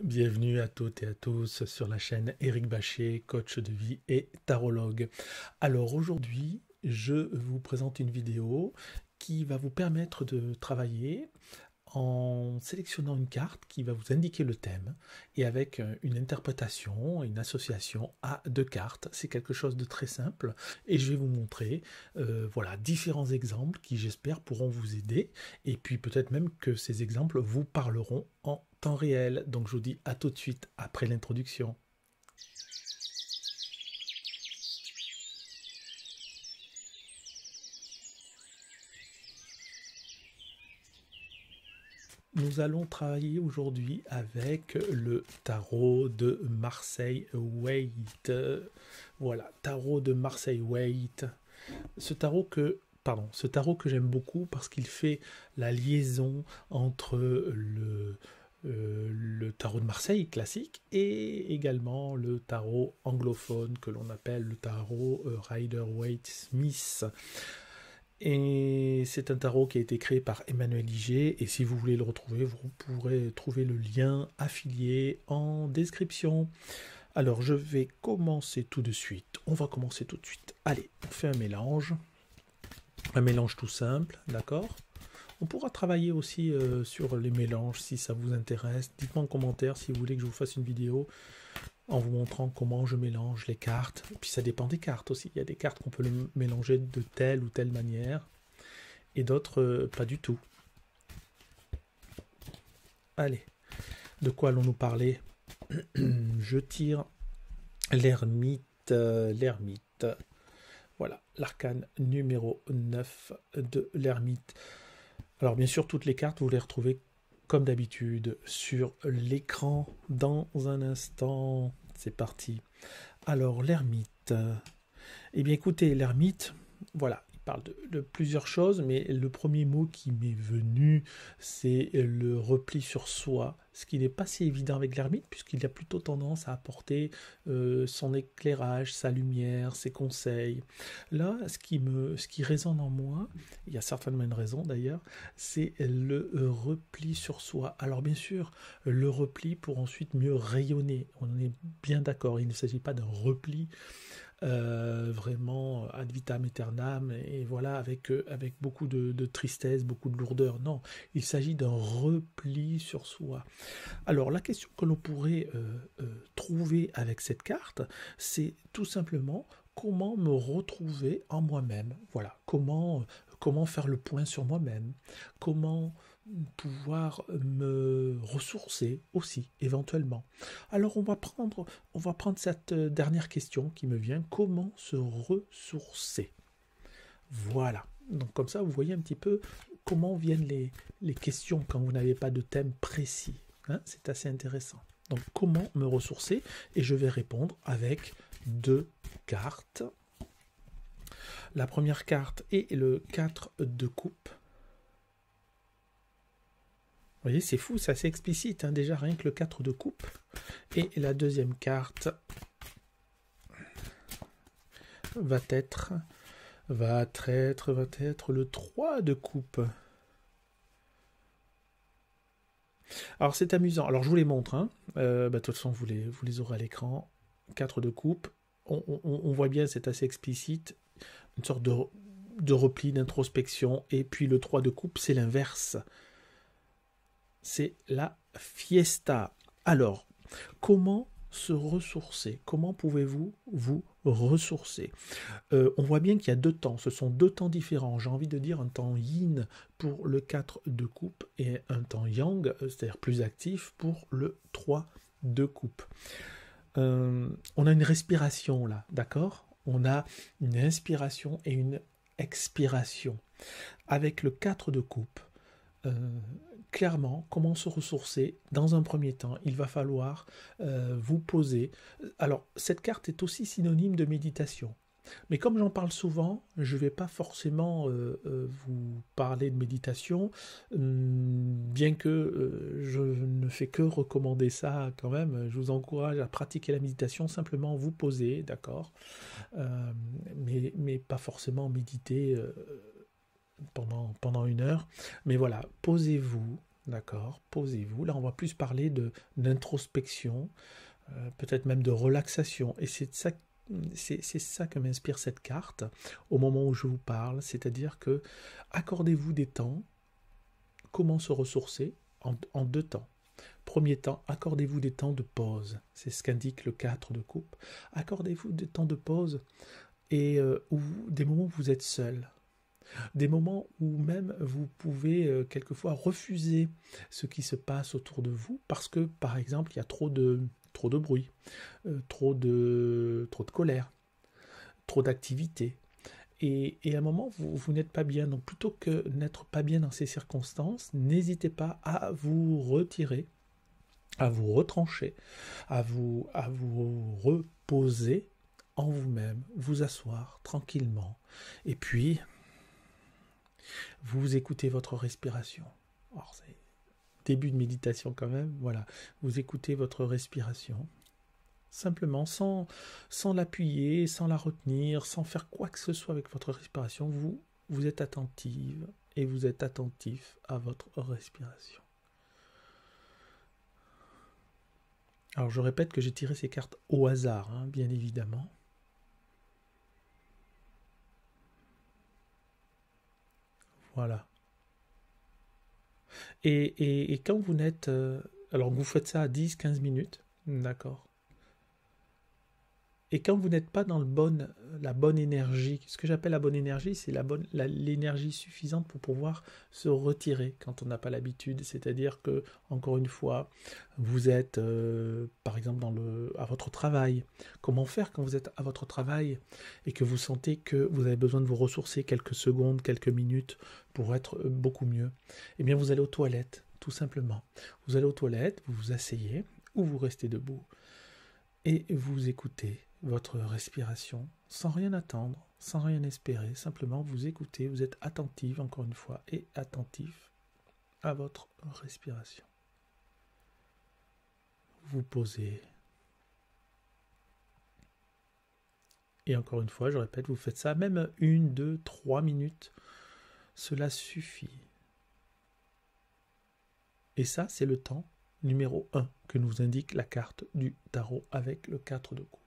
Bienvenue à toutes et à tous sur la chaîne Éric Bachet, coach de vie et tarologue. Alors aujourd'hui, je vous présente une vidéo qui va vous permettre de travailler en sélectionnant une carte qui va vous indiquer le thème et avec une interprétation, une association à deux cartes. C'est quelque chose de très simple et je vais vous montrer voilà, différents exemples qui j'espère pourront vous aider et puis peut-être même que ces exemples vous parleront en temps réel. Donc je vous dis à tout de suite après l'introduction. Nous allons travailler aujourd'hui avec le tarot de Marseille-Waite. Voilà, tarot de Marseille-Waite. Ce tarot que j'aime beaucoup parce qu'il fait la liaison entre le tarot de Marseille classique et également le tarot anglophone que l'on appelle le tarot Rider-Waite-Smith. Et c'est un tarot qui a été créé par Emmanuel Iger. Et si vous voulez le retrouver, vous pourrez trouver le lien affilié en description. Alors, je vais commencer tout de suite. On va commencer tout de suite. Allez, on fait un mélange. Un mélange tout simple, d'accord? On pourra travailler aussi sur les mélanges si ça vous intéresse. Dites-moi en commentaire si vous voulez que je vous fasse une vidéo en vous montrant comment je mélange les cartes. Et puis ça dépend des cartes aussi. Il y a des cartes qu'on peut mélanger de telle ou telle manière et d'autres pas du tout. Allez, de quoi allons-nous parler? Je tire l'ermite. L'ermite. Voilà, l'arcane numéro 9 de l'ermite. Alors bien sûr, toutes les cartes, vous les retrouvez comme d'habitude sur l'écran dans un instant. C'est parti. Alors l'ermite. Eh bien écoutez, l'ermite, voilà, il parle de plusieurs choses, mais le premier mot qui m'est venu, c'est le repli sur soi, ce qui n'est pas si évident avec l'ermite, puisqu'il a plutôt tendance à apporter son éclairage, sa lumière, ses conseils. Là, ce qui résonne en moi, il y a certainement une raison d'ailleurs, c'est le repli sur soi. Alors bien sûr, le repli pour ensuite mieux rayonner. On est bien d'accord, il ne s'agit pas d'un repli vraiment ad vitam aeternam et voilà avec beaucoup de tristesse, beaucoup de lourdeur. Non, il s'agit d'un repli sur soi. Alors la question que l'on pourrait trouver avec cette carte, c'est tout simplement comment me retrouver en moi-même. Voilà, comment faire le point sur moi-même, comment pouvoir me ressourcer aussi éventuellement. Alors on va prendre cette dernière question qui me vient, comment se ressourcer? Voilà. Donc comme ça vous voyez un petit peu comment viennent les questions quand vous n'avez pas de thème précis. Hein, c'est assez intéressant. Donc comment me ressourcer? Et je vais répondre avec deux cartes. La première carte est le 4 de coupe. Vous voyez, c'est fou, c'est assez explicite, hein, déjà rien que le 4 de coupe. Et la deuxième carte va être le 3 de coupe. Alors c'est amusant, alors je vous les montre, hein. De toute façon vous les aurez à l'écran. 4 de coupe, on voit bien, c'est assez explicite, une sorte de repli, d'introspection, et puis le 3 de coupe, c'est l'inverse. C'est la fiesta. Alors, comment se ressourcer? Comment pouvez-vous vous ressourcer? On voit bien qu'il y a deux temps, ce sont deux temps différents. J'ai envie de dire un temps yin pour le 4 de coupe et un temps yang, c'est-à-dire plus actif pour le 3 de coupe. On a une respiration là, d'accord? On a une inspiration et une expiration. Avec le 4 de coupe, clairement, comment se ressourcer? Dans un premier temps, il va falloir vous poser. Alors, cette carte est aussi synonyme de méditation. Mais comme j'en parle souvent, je ne vais pas forcément vous parler de méditation, bien que je ne fais que recommander ça quand même. Je vous encourage à pratiquer la méditation, simplement vous poser, d'accord, mais pas forcément méditer pendant une heure. Mais voilà, posez-vous, D'accord, posez-vous. Là, on va plus parler d'introspection, peut-être même de relaxation. Et c'est ça que m'inspire cette carte au moment où je vous parle. C'est-à-dire que accordez-vous des temps. Comment se ressourcer en deux temps. Premier temps, accordez-vous des temps de pause. C'est ce qu'indique le 4 de coupe. Accordez-vous des temps de pause et des moments où vous êtes seul. Des moments où même vous pouvez quelquefois refuser ce qui se passe autour de vous parce que, par exemple, il y a trop de bruit, trop de colère, trop d'activité. Et à un moment, vous n'êtes pas bien. Donc plutôt que n'être pas bien dans ces circonstances, n'hésitez pas à vous retirer, à vous retrancher, à vous reposer en vous-même, vous asseoir tranquillement. Et puis, vous écoutez votre respiration. Alors, c'est début de méditation quand même. Voilà, vous écoutez votre respiration. Simplement, sans l'appuyer, sans la retenir, sans faire quoi que ce soit avec votre respiration, vous êtes attentive et vous êtes attentif à votre respiration. Alors je répète que j'ai tiré ces cartes au hasard, hein, bien évidemment. Voilà. Et quand vous n'êtes... alors vous faites ça à 10-15 minutes, d'accord. Et quand vous n'êtes pas dans la bonne énergie, ce que j'appelle la bonne énergie, c'est l'énergie suffisante pour pouvoir se retirer quand on n'a pas l'habitude. C'est-à-dire que, encore une fois, vous êtes, par exemple, à votre travail. Comment faire quand vous êtes à votre travail et que vous sentez que vous avez besoin de vous ressourcer quelques secondes, quelques minutes pour être beaucoup mieux? Eh bien, vous allez aux toilettes, tout simplement. Vous allez aux toilettes, vous vous asseyez ou vous restez debout et vous écoutez votre respiration sans rien attendre, sans rien espérer, simplement vous écoutez, vous êtes attentif encore une fois et attentif à votre respiration. Vous posez et encore une fois, je répète, vous faites ça même 1, 2, 3 minutes, cela suffit. Et ça, c'est le temps numéro 1 que nous indique la carte du tarot avec le 4 de coupe.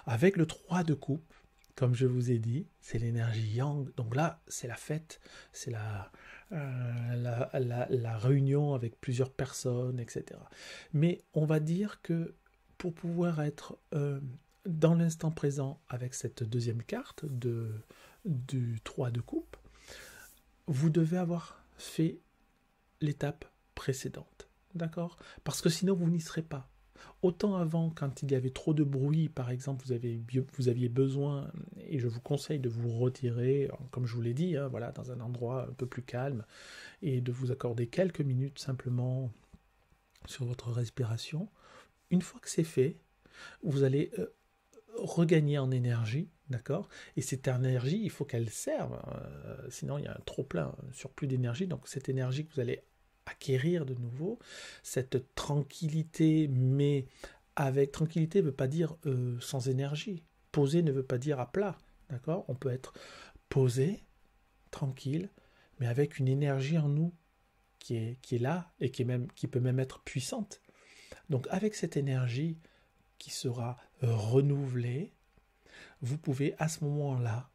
Avec le 3 de coupe, comme je vous ai dit, c'est l'énergie yang. Donc là, c'est la fête, c'est la réunion avec plusieurs personnes, etc. Mais on va dire que pour pouvoir être dans l'instant présent avec cette deuxième carte du 3 de coupe, vous devez avoir fait l'étape précédente. D'accord? Parce que sinon, vous n'y serez pas. Autant avant, quand il y avait trop de bruit, par exemple, vous aviez besoin, et je vous conseille de vous retirer, comme je vous l'ai dit, hein, voilà, dans un endroit un peu plus calme, et de vous accorder quelques minutes simplement sur votre respiration. Une fois que c'est fait, vous allez regagner en énergie, d'accord? Et cette énergie, il faut qu'elle serve, sinon il y a un trop-plein, un surplus d'énergie, donc cette énergie que vous allez acquérir de nouveau, cette tranquillité, mais avec tranquillité ne veut pas dire sans énergie. Poser ne veut pas dire à plat, d'accord? On peut être posé, tranquille, mais avec une énergie en nous qui est là et qui peut même être puissante. Donc avec cette énergie qui sera renouvelée, vous pouvez à ce moment-là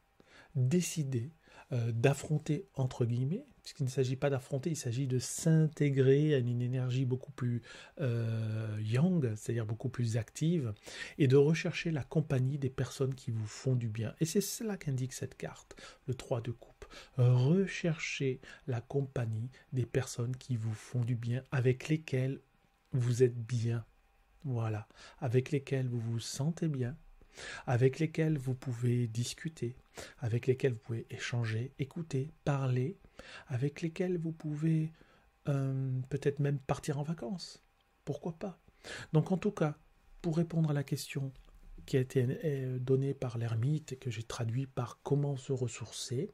décider d'affronter, entre guillemets, puisqu'il ne s'agit pas d'affronter, il s'agit de s'intégrer à une énergie beaucoup plus yang, c'est-à-dire beaucoup plus active, et de rechercher la compagnie des personnes qui vous font du bien. Et c'est cela qu'indique cette carte, le 3 de coupe. Recherchez la compagnie des personnes qui vous font du bien, avec lesquelles vous êtes bien. Voilà, avec lesquelles vous vous sentez bien, avec lesquels vous pouvez discuter, avec lesquels vous pouvez échanger, écouter, parler, avec lesquels vous pouvez peut-être même partir en vacances. Pourquoi pas? Donc en tout cas, pour répondre à la question qui a été donnée par l'ermite et que j'ai traduit par comment se ressourcer,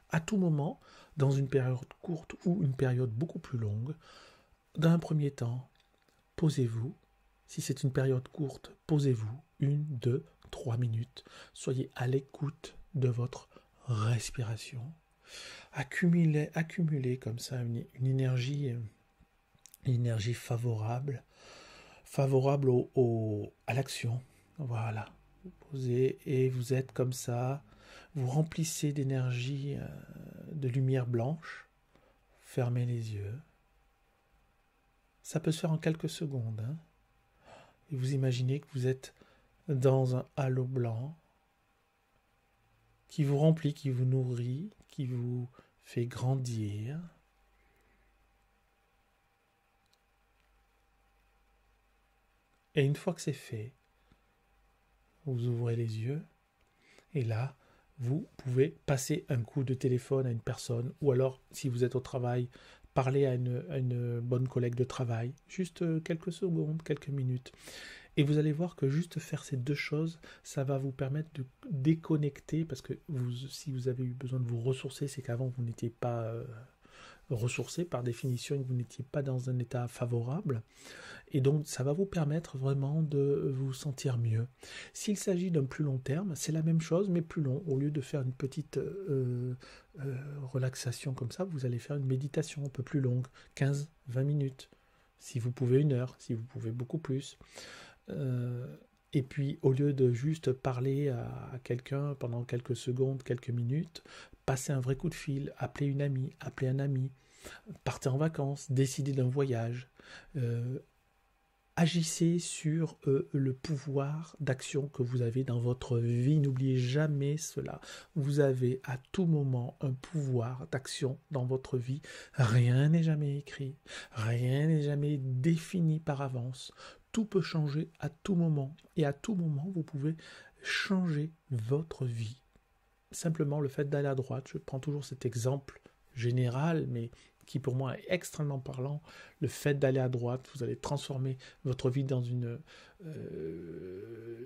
à tout moment, dans une période courte ou une période beaucoup plus longue, dans un premier temps, posez-vous. Si c'est une période courte, posez-vous 1, 2, 3 minutes. Soyez à l'écoute de votre respiration. accumuler comme ça une énergie favorable, à l'action. Voilà. Vous posez et vous êtes comme ça, vous remplissez d'énergie, de lumière blanche, fermez les yeux. Ça peut se faire en quelques secondes. Hein. Et vous imaginez que vous êtes dans un halo blanc qui vous remplit, qui vous nourrit, qui vous fait grandir. Et une fois que c'est fait, vous ouvrez les yeux et là, vous pouvez passer un coup de téléphone à une personne ou alors, si vous êtes au travail, parler à une bonne collègue de travail, juste quelques secondes, quelques minutes. Et vous allez voir que juste faire ces deux choses, ça va vous permettre de déconnecter, parce que si vous avez eu besoin de vous ressourcer, c'est qu'avant vous n'étiez pas ressourcé par définition, et que vous n'étiez pas dans un état favorable. Et donc ça va vous permettre vraiment de vous sentir mieux. S'il s'agit d'un plus long terme, c'est la même chose, mais plus long. Au lieu de faire une petite relaxation comme ça, vous allez faire une méditation un peu plus longue, 15-20 minutes. Si vous pouvez 1 heure, si vous pouvez beaucoup plus. Et puis, au lieu de juste parler à quelqu'un pendant quelques secondes, quelques minutes, passez un vrai coup de fil, appelez une amie, appelez un ami, partez en vacances, décidez d'un voyage, agissez sur le pouvoir d'action que vous avez dans votre vie. N'oubliez jamais cela. Vous avez à tout moment un pouvoir d'action dans votre vie. Rien n'est jamais écrit. Rien n'est jamais défini par avance. Tout peut changer à tout moment. Et à tout moment, vous pouvez changer votre vie. Simplement, le fait d'aller à droite, je prends toujours cet exemple général, mais qui pour moi est extrêmement parlant, le fait d'aller à droite, vous allez transformer votre vie dans une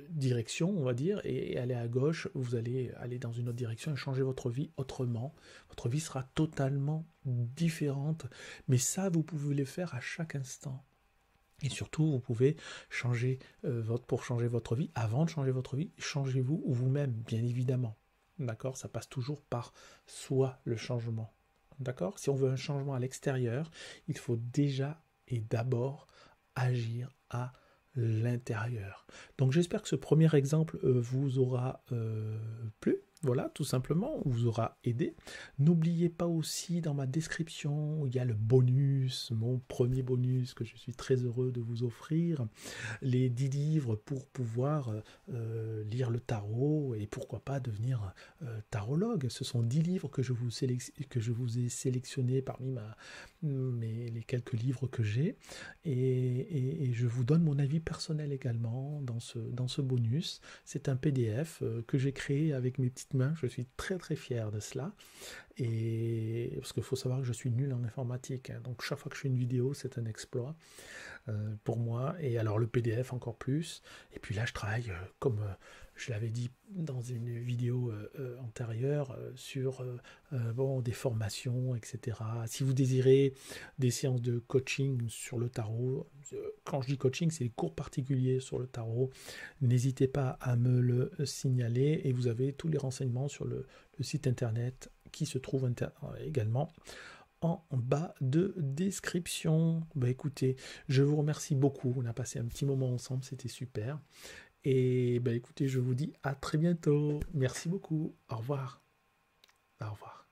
direction, on va dire, et aller à gauche, vous allez aller dans une autre direction et changer votre vie autrement. Votre vie sera totalement différente, mais ça, vous pouvez le faire à chaque instant. Et surtout, vous pouvez changer pour changer votre vie. Avant de changer votre vie, changez-vous ou vous-même, bien évidemment. D'accord? Ça passe toujours par soi, le changement. D'accord? Si on veut un changement à l'extérieur, il faut déjà et d'abord agir à l'intérieur. Donc j'espère que ce premier exemple vous aura plu. Voilà, tout simplement, vous aura aidé. N'oubliez pas aussi, dans ma description, il y a le bonus, mon premier bonus que je suis très heureux de vous offrir, les 10 livres pour pouvoir lire le tarot et pourquoi pas devenir tarologue. Ce sont 10 livres que je vous ai sélectionnés parmi les quelques livres que j'ai et je vous donne mon avis personnel également dans ce bonus. C'est un PDF que j'ai créé avec mes petites mains. Je suis très très fier de cela. Et parce qu'il faut savoir que je suis nul en informatique, hein. Donc chaque fois que je fais une vidéo, c'est un exploit pour moi. Et alors le PDF encore plus. Et puis là, je travaille comme je l'avais dit dans une vidéo antérieure sur des formations, etc. Si vous désirez des séances de coaching sur le tarot, quand je dis coaching, c'est des cours particuliers sur le tarot, n'hésitez pas à me le signaler et vous avez tous les renseignements sur le site internet qui se trouve également en bas de description. Bah écoutez, je vous remercie beaucoup. On a passé un petit moment ensemble, c'était super. Et bah écoutez, je vous dis à très bientôt. Merci beaucoup. Au revoir. Au revoir.